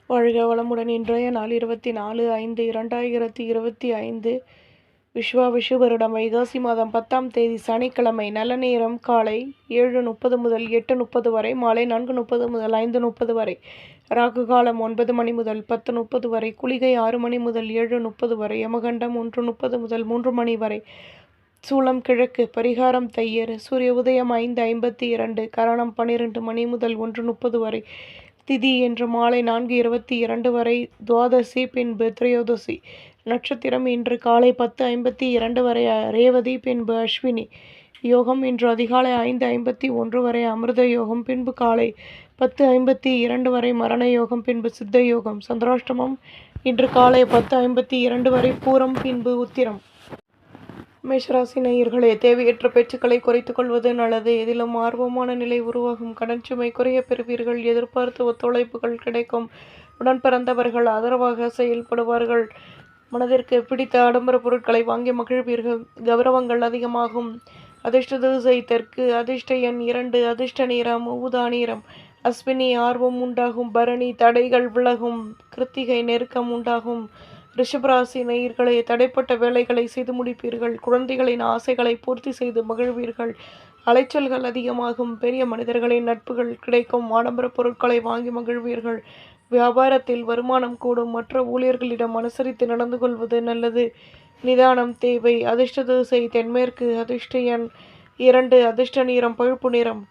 வாழ்க வளமுடன். இன்றைய நாள் 24/5/2025 விஸ்வாவசு வருடம் வைகாசி மாதம் 10ஆம் தேதி சனிக்கிழமை. நல்ல நேரம் காலை 7:30 முதல் 8:30 வரை, மாலை 4:30 முதல் 5:30 வரை. ராகு காலம் 9 மணி முதல் 10:30 வரை, குளிகை 6 மணி முதல் 7:30 வரை, யமகண்டம் 1:30 முதல் 3 மணி வரை, சூலம் கிழக்கு, பரிகாரம் தையர். சூரிய உதயம் 5:52, கரணம் 12 மணி முதல் 1:30 வரை, திதி இன்று மாலை 4:22 வரை, துவாதசி பின்பு திரையோதசி. நட்சத்திரம் இன்று காலை 10:52 வரை ரேவதி பின்பு அஸ்வினி. யோகம் இன்று அதிகாலை 5:51 வரை அமிர்த யோகம், பின்பு காலை 10:52 வரை மரண யோகம், பின்பு சித்த யோகம். சந்திராஷ்டமம் இன்று காலை 10:52 வரை பூரம், பின்பு உத்திரம். மேஷராசி நேயர்களே, தேவையற்ற பேச்சுக்களை குறைத்துக் கொள்வது நல்லது. எதிலும் ஆர்வமான நிலை உருவாகும். கடன் சுமை குறைய பெறுவீர்கள். எதிர்பார்த்த ஒத்துழைப்புகள் கிடைக்கும். உடன் பிறந்தவர்கள் ஆதரவாக செயல்படுவார்கள். மனதிற்கு பிடித்த ஆடம்பர பொருட்களை வாங்கி மகிழ்வீர்கள். கௌரவங்கள் அதிகமாகும். அதிர்ஷ்ட திசை தெற்கு. அதிர்ஷ்ட எண் 2. அதிர்ஷ்ட நிறம் ஊதா நிறம். அஸ்வினி ஆர்வம் உண்டாகும். பரணி தடைகள் விலகும். கிருத்திகை நெருக்கம் உண்டாகும். ரிஷபராசி நேயர்களே, தடைப்பட்ட வேலைகளை செய்து முடிப்பீர்கள். குழந்தைகளின் ஆசைகளை பூர்த்தி செய்து மகிழ்வீர்கள். அலைச்சல்கள் அதிகமாகும். பெரிய மனிதர்களின் நட்புகள் கிடைக்கும். ஆடம்பர பொருட்களை வாங்கி மகிழ்வீர்கள். வியாபாரத்தில் வருமானம் கூடும். மற்ற ஊழியர்களிடம் அனுசரித்து நடந்து கொள்வது நல்லது. நிதானம் தேவை. அதிர்ஷ்ட திசை தென்மேற்கு. அதிர்ஷ்ட எண் 2. அதிர்ஷ்ட நிறம் பழுப்பு நிறம்.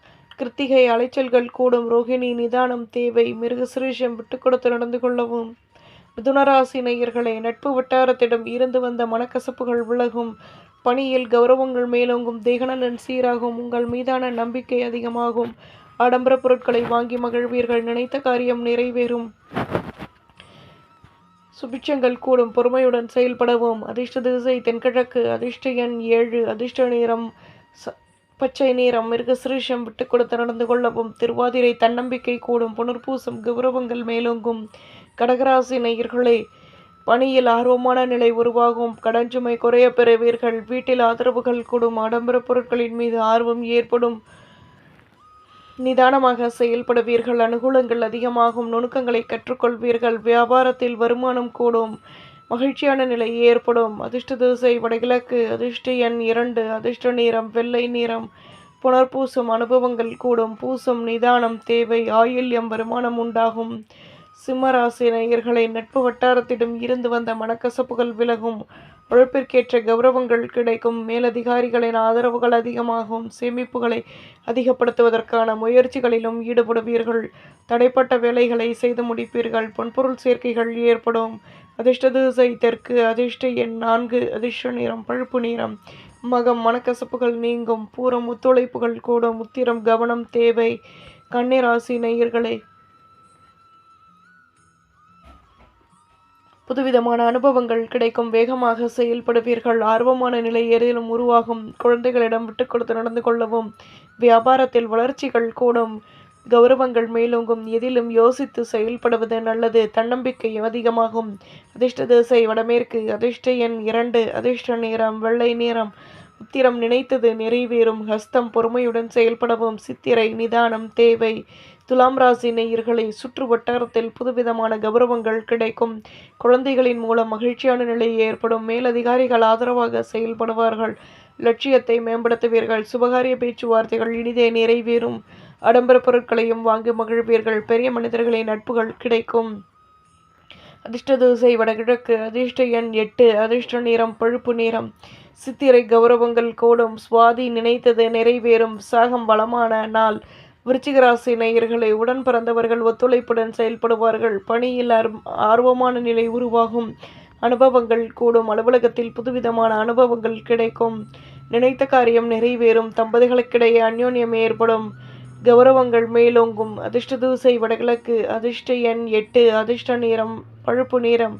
கிருத்திகை அலைச்சல்கள் கூடும். ரோகிணி நிதானம் தேவை. மிருகசிரீஷம் விட்டு கொடுத்து நடந்து கொள்ளவும். மிதுனராசி நேயர்களே, நட்பு வட்டாரத்திடம் இருந்து வந்த மனக்கசப்புகள் விலகும். பணியில் கௌரவங்கள் மேலோங்கும். தேகநலன் சீராகும். உங்கள் மீதான நம்பிக்கை அதிகமாகும். ஆடம்பர பொருட்களை வாங்கி மகிழ்வீர்கள். நினைத்த காரியம் நிறைவேறும். சுபிட்சங்கள் கூடும். பொறுமையுடன் செயல்படவும். அதிர்ஷ்ட திசை தென்கிழக்கு. அதிர்ஷ்ட எண் 7. அதிர்ஷ்ட நிறம் பச்சை நிறம். மிருகசிரீஷம் விட்டு கொடுத்து நடந்து கொள்ளவும். திருவாதிரை தன்னம்பிக்கை கூடும். புனர்பூசம் கௌரவங்கள் மேலோங்கும். கடகராசி நேயர்களே, பணியில் ஆர்வமான நிலை உருவாகும். கடன் சுமை குறைய பெறுவீர்கள். வீட்டில் ஆதரவுகள் கூடும். ஆடம்பர பொருட்களின் மீது ஆர்வம் ஏற்படும். நிதானமாக செயல்படுவீர்கள். அனுகூலங்கள் அதிகமாகும். நுணுக்கங்களை கற்றுக்கொள்வீர்கள். வியாபாரத்தில் வருமானம் கூடும். மகிழ்ச்சியான நிலை ஏற்படும். அதிர்ஷ்ட திசை வடகிழக்கு. அதிர்ஷ்ட எண் 2. அதிர்ஷ்ட நிறம் வெள்ளை நிறம். புனர்பூசம் அனுபவங்கள் கூடும். பூசம் நிதானம் தேவை. ஆயில்யம் வருமானம் உண்டாகும். சிம்மராசி நேயர்களை, நட்பு வட்டாரத்திடம் இருந்து வந்த மனக்கசப்புகள் விலகும். உழைப்பிற்கேற்ற கௌரவங்கள் கிடைக்கும். மேலதிகாரிகளின் ஆதரவுகள் அதிகமாகும். சேமிப்புகளை அதிகப்படுத்துவதற்கான முயற்சிகளிலும் ஈடுபடுவீர்கள். தடைப்பட்ட வேலைகளை செய்து முடிப்பீர்கள். பொன்பொருள் சேர்க்கைகள் ஏற்படும். அதிர்ஷ்ட திசை தெற்கு. அதிர்ஷ்ட எண் 4. அதிர்ஷ்ட நிறம் பழுப்பு நிறம். மகம் மனக்கசப்புகள் நீங்கும். பூரம் ஒத்துழைப்புகள் கூடும். உத்திரம் கவனம் தேவை. கன்னிராசி நேயர்களே, புதுவிதமான அனுபவங்கள் கிடைக்கும். வேகமாக செயல்படுவீர்கள். ஆர்வமான நிலை ஏதேனும் உருவாகும். குழந்தைகளிடம் விட்டு கொடுத்து நடந்து கொள்ளவும். வியாபாரத்தில் வளர்ச்சிகள் கூடும். கௌரவங்கள் மேலோங்கும். எதிலும் யோசித்து செயல்படுவது நல்லது. தன்னம்பிக்கை அதிகமாகும். அதிர்ஷ்ட திசை வடமேற்கு. அதிர்ஷ்ட எண் 2. அதிர்ஷ்ட நிறம் வெள்ளை நிறம். உத்திரம் நினைத்தது நிறைவேறும். ஹஸ்தம் பொறுமையுடன் செயல்படவும். சித்திரை நிதானம் தேவை. துலாம் ராசி நேயர்களை, சுற்று வட்டாரத்தில் புதுவிதமான கௌரவங்கள் கிடைக்கும். குழந்தைகளின் மூலம் மகிழ்ச்சியான நிலை ஏற்படும். மேலதிகாரிகள் ஆதரவாக செயல்படுவார்கள். லட்சியத்தை மேம்படுத்துவீர்கள். சுபகாரிய பேச்சுவார்த்தைகள் இனிதே நிறைவேறும். ஆடம்பர பொருட்களையும் வாங்கி மகிழ்வீர்கள். பெரிய மனிதர்களின் நட்புகள் கிடைக்கும். அதிர்ஷ்ட திசை வடகிழக்கு. அதிர்ஷ்ட எண் 8. அதிர்ஷ்ட நிறம் பழுப்பு நிறம். சித்திரை கௌரவங்கள் கூடும். சுவாதி நினைத்தது நிறைவேறும். விசாகம் வளமான நாள். விருச்சிகராசி நேயர்களை, உடன் பிறந்தவர்கள் ஒத்துழைப்புடன் செயல்படுவார்கள். பணியில் ஆர்வமான நிலை உருவாகும். அனுபவங்கள் கூடும். அலுவலகத்தில் புதுவிதமான அனுபவங்கள் கிடைக்கும். நினைத்த காரியம் நிறைவேறும். தம்பதிகளுக்கிடையே அந்யோன்யம் ஏற்படும். கௌரவங்கள் மேலோங்கும். அதிர்ஷ்ட திசை வடகிழக்கு. அதிர்ஷ்ட எண் 8. அதிர்ஷ்ட நிறம் பழுப்பு நிறம்.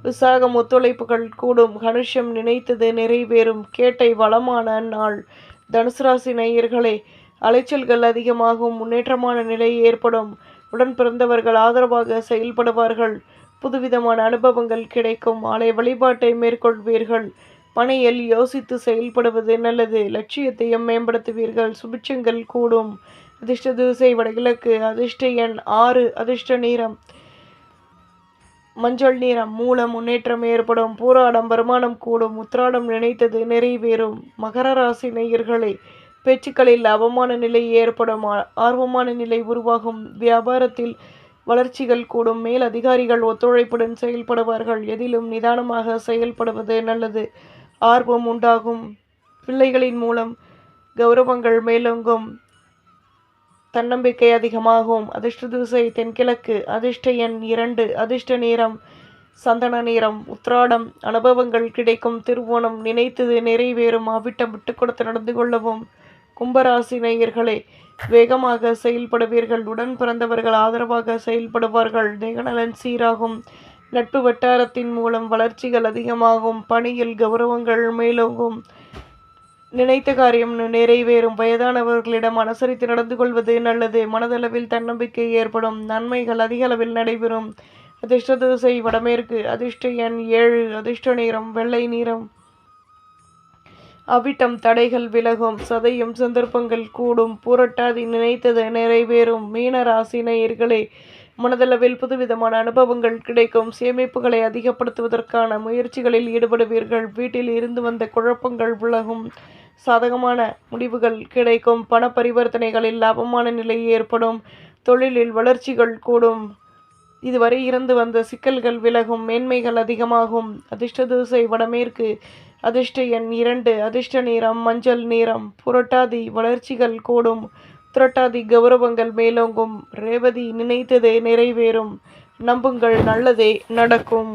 விசாகம் ஒத்துழைப்புகள் கூடும். கனுஷம் நினைத்தது நிறைவேறும். கேட்டை வளமான நாள். தனுசு ராசி நேயர்களே, அலைச்சல்கள் அதிகமாகும். முன்னேற்றமான நிலை ஏற்படும். உடன் பிறந்தவர்கள் ஆதரவாக செயல்படுவார்கள். புதுவிதமான அனுபவங்கள் கிடைக்கும். ஆலய வழிபாட்டை மேற்கொள்வீர்கள். பணியில் யோசித்து செயல்படுவது நல்லது. லட்சியத்தையும் மேம்படுத்துவீர்கள். சுபிட்சங்கள் கூடும். அதிர்ஷ்ட திசை வடகிழக்கு. அதிர்ஷ்ட எண் 6. அதிர்ஷ்ட நிறம் மஞ்சள் நிறம். மூலம் முன்னேற்றம் ஏற்படும். பூராடம் வருமானம் கூடும். உத்திராடம் நினைத்தது நிறைவேறும். மகர ராசி நேயர்களே, பேச்சுக்களில் அவமான நிலை ஏற்படும். ஆர்வமான நிலை உருவாகும். வியாபாரத்தில் வளர்ச்சிகள் கூடும். மேல் அதிகாரிகள் ஒத்துழைப்புடன் செயல்படுவார்கள். எதிலும் நிதானமாக செயல்படுவது நல்லது. ஆர்வம் உண்டாகும். பிள்ளைகளின் மூலம் கௌரவங்கள் மேலோங்கும். தன்னம்பிக்கை அதிகமாகும். அதிர்ஷ்ட திசை தென்கிழக்கு. அதிர்ஷ்ட எண் 2. அதிர்ஷ்ட நிறம் சந்தன நிறம். உத்திராடம் அனுபவங்கள் கிடைக்கும். திருவோணம் நினைத்தது நிறைவேறும். அவிட்டம் விட்டு கொடுத்து நடந்து கொள்ளவும். கும்பராசி நேயர்களே, வேகமாக செயல்படுவீர்கள். உடன் பிறந்தவர்கள் ஆதரவாக செயல்படுவார்கள். தேகநலன் சீராகும். நட்பு வட்டாரத்தின் மூலம் வளர்ச்சிகள் அதிகமாகும். பணியில் கௌரவங்கள் மேலோங்கும். நினைத்த காரியம் நிறைவேறும். வயதானவர்களிடம் அனுசரித்து நடந்து கொள்வது நல்லது. மனதளவில் தன்னம்பிக்கை ஏற்படும். நன்மைகள் அதிக அளவில் நடைபெறும். அதிர்ஷ்ட திசை வடமேற்கு. அதிர்ஷ்ட எண் 7. அதிர்ஷ்ட நிறம் வெள்ளை நிறம். அவிட்டம் தடைகள் விலகும். சதயம் சந்தர்ப்பங்கள் கூடும். புரட்டாதி நினைத்தது நிறைவேறும். மீன ராசி நேயர்களே, மனதளவில் புதுவிதமான அனுபவங்கள் கிடைக்கும். சேமிப்புகளை அதிகப்படுத்துவதற்கான முயற்சிகளில் ஈடுபடுவீர்கள். வீட்டில் இருந்து வந்த குழப்பங்கள் விலகும். சாதகமான முடிவுகள் கிடைக்கும். பண பரிவர்த்தனைகளில் லாபமான நிலை ஏற்படும். தொழிலில் வளர்ச்சிகள் கூடும். இதுவரை இருந்து வந்த சிக்கல்கள் விலகும். மேன்மைகள் அதிகமாகும். அதிர்ஷ்ட திசை வடமேற்கு. அதிர்ஷ்ட எண் 2. அதிர்ஷ்ட நிறம் மஞ்சள் நிறம். புரட்டாதி வளர்ச்சிகள் கூடும். உத்திரட்டாதி கௌரவங்கள் மேலோங்கும். ரேவதி நினைத்தது நிறைவேறும். நம்புங்கள், நல்லதே நடக்கும்.